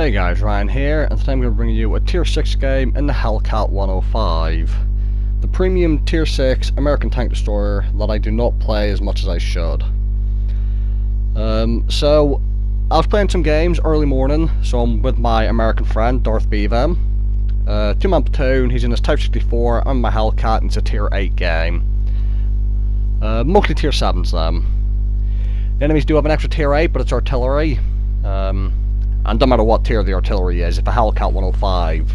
Hey guys, Ryan here, and today I'm going to bring you a Tier 6 game in the Hellcat 105. The premium Tier 6 American tank destroyer that I do not play as much as I should. So, I was playing some games early morning, so I'm with my American friend, Darth Bevan. Two-man platoon, he's in his Type 64, I'm in my Hellcat, and it's a Tier 8 game. Mostly Tier 7s then. The enemies do have an extra Tier 8, but it's artillery. And no matter what tier the artillery is, if a Hellcat 105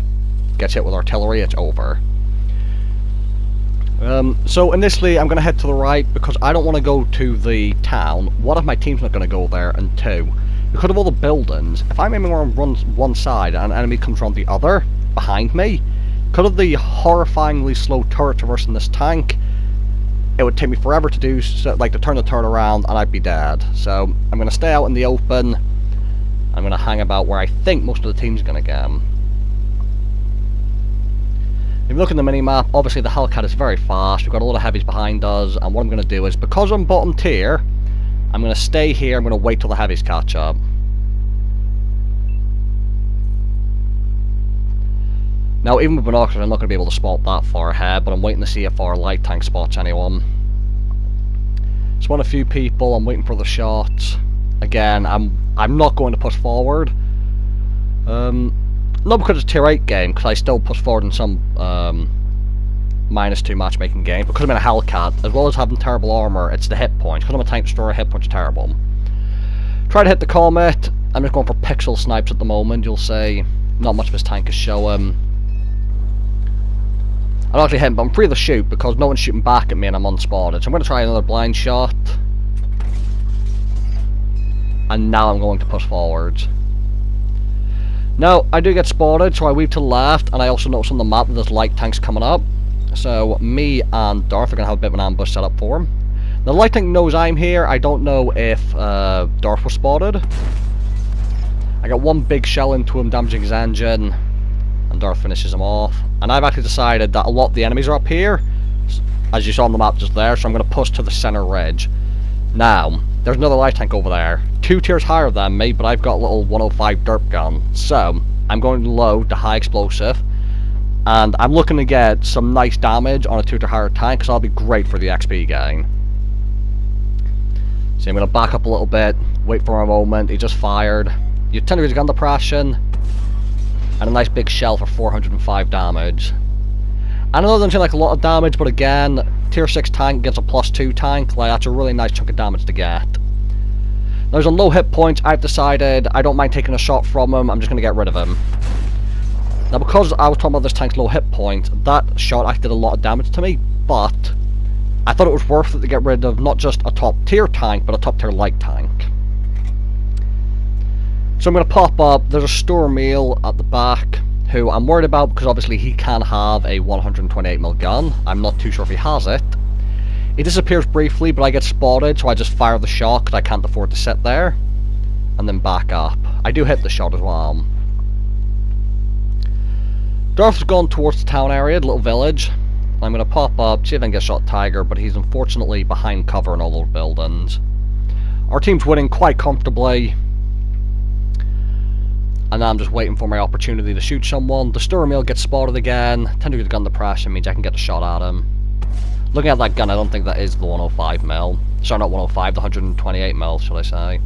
gets hit with artillery, it's over. So initially I'm going to head to the right because I don't want to go to the town. One, if my team's not going to go there, and two, because of all the buildings, if I'm aiming on one side and an enemy comes around the other, behind me, because of the horrifyingly slow turret traversing this tank, it would take me forever to do, like to turn the turret around and I'd be dead. So I'm going to stay out in the open. I'm going to hang about where I think most of the team's going to get. If you look at the mini-map, obviously the Hellcat is very fast, we've got a lot of heavies behind us, and what I'm going to do is, because I'm bottom tier, I'm going to stay here, I'm going to wait till the heavies catch up. Now, even with binoculars, I'm not going to be able to spot that far ahead, but I'm waiting to see if our light tank spots anyone. Spawn a few people, I'm waiting for the shots. Again, I'm not going to push forward. Not because it's a Tier 8 game, because I still push forward in some -2 matchmaking game, because I'm in a Hellcat, as well as having terrible armor, it's the hit points. Because I'm a tank destroyer, hit points are terrible. Try to hit the Comet. I'm just going for pixel snipes at the moment, you'll say. Not much of his tank is showing. I don't actually hit him, but I'm free to shoot, because no one's shooting back at me and I'm unspotted. So I'm going to try another blind shot. And now I'm going to push forwards. Now, I do get spotted, so I weave to the left, and I also notice on the map that there's light tanks coming up. So, me and Darth are going to have a bit of an ambush set up for him. The light tank knows I'm here. I don't know if Darth was spotted. I got one big shell into him, damaging his engine, and Darth finishes him off. And I've actually decided that a lot of the enemies are up here, as you saw on the map just there, so I'm going to push to the center ridge. Now, there's another light tank over there, 2 tiers higher than me, but I've got a little 105 derp gun. So, I'm going to load the high explosive, and I'm looking to get some nice damage on a 2 tier higher tank, because that'll be great for the XP gain. So I'm going to back up a little bit, wait for a moment, he just fired. You 10 degrees of gun depression, and a nice big shell for 405 damage. I know that doesn't seem like a lot of damage, but again, Tier 6 tank gets a +2 tank, like that's a really nice chunk of damage to get. Now he's on low hit points, I've decided I don't mind taking a shot from him, I'm just going to get rid of him. Now because I was talking about this tank's low hit point, that shot actually did a lot of damage to me, but I thought it was worth it to get rid of not just a top tier tank, but a top tier light tank. So I'm going to pop up, there's a store meal at the back, who I'm worried about because obviously he can have a 128mm gun. I'm not too sure if he has it. He disappears briefly, but I get spotted, so I just fire the shot because I can't afford to sit there. And then back up. I do hit the shot as well. Darth's gone towards the town area, the little village. I'm going to pop up, see if I can get shot Tiger, but he's unfortunately behind cover in all those buildings. Our team's winning quite comfortably. And now I'm just waiting for my opportunity to shoot someone. The store meal gets spotted again. 10 degrees of gun depression means I can get a shot at him. Looking at that gun, I don't think that is the 105mm. Sorry, not 105, the 128mm, shall I say.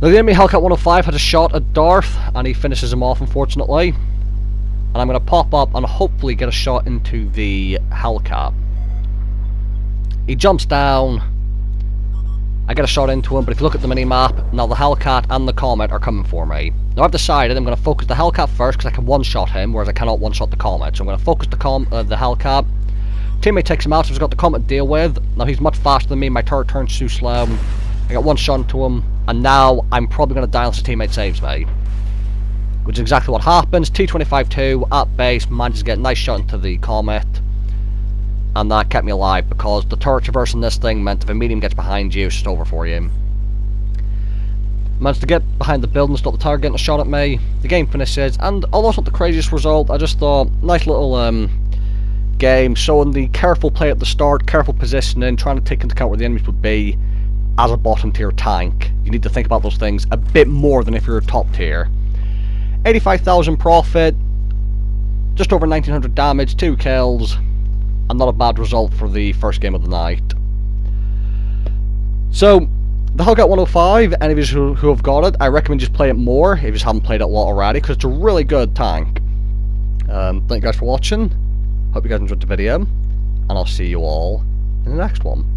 Now the enemy Hellcat 105 had a shot at Darth, and he finishes him off, unfortunately. And I'm going to pop up and hopefully get a shot into the Hellcat. He jumps down. I get a shot into him, but if you look at the mini-map, now the Hellcat and the Comet are coming for me. Now I've decided I'm going to focus the Hellcat first, because I can one-shot him, whereas I cannot one-shot the Comet. So I'm going to focus the Hellcat. Teammate takes him out, so he's got the Comet to deal with. Now he's much faster than me, my turret turns too slow. I got one shot into him, and now I'm probably going to die unless his teammate saves me. Which is exactly what happens. T-25-2 at base manages to get a nice shot into the Comet. And that kept me alive, because the turret traversing this thing meant if a medium gets behind you, it's just over for you. Managed to get behind the building, stop the target getting a shot at me. The game finishes, and although it's not the craziest result, I just thought, nice little game, showing the careful play at the start, careful positioning, trying to take into account where the enemies would be. as a bottom tier tank. You need to think about those things a bit more than if you're a top tier. 85,000 profit, just over 1900 damage, 2 kills, and not a bad result for the first game of the night. So, the Hellcat 105, any of you who have got it, I recommend just play it more if you just haven't played it a lot already, because it's a really good tank. Thank you guys for watching, hope you guys enjoyed the video, and I'll see you all in the next one.